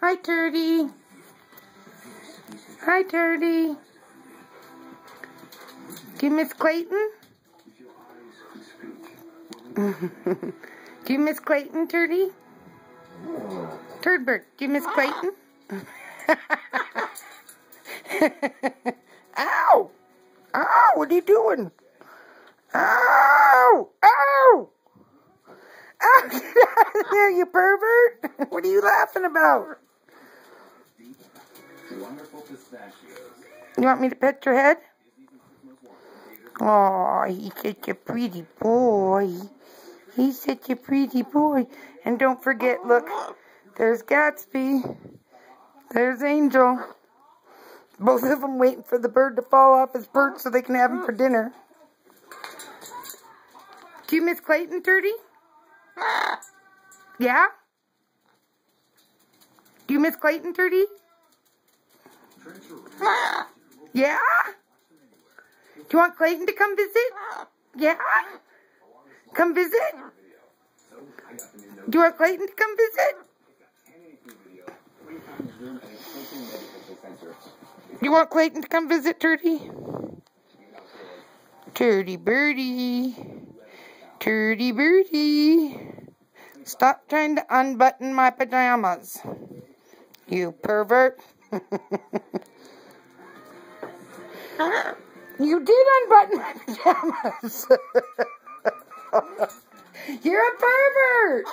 Hi, Turdy. Hi, Turdy. Do you miss Clayton? Do you miss Clayton, Turdy? Turdbird, do you miss Clayton? Ow! Ow! What are you doing? Ow! Ow! Ow! Get out of there, you pervert! What are you laughing about? You want me to pet your head? Oh, he's such a pretty boy. He's such a pretty boy. And don't forget, look, there's Gatsby. There's Angel. Both of them waiting for the bird to fall off his perch so they can have him for dinner. Do you miss Clayton, Turdy? Yeah? Do you miss Clayton, Turdy? Yeah? Do you want Clayton to come visit? Yeah? Come visit? Do you want Clayton to come visit? You want Clayton to come visit, Turdy? Turdy birdie. Turdy birdie. Stop trying to unbutton my pajamas. You pervert. You did unbutton my pajamas. You're a pervert.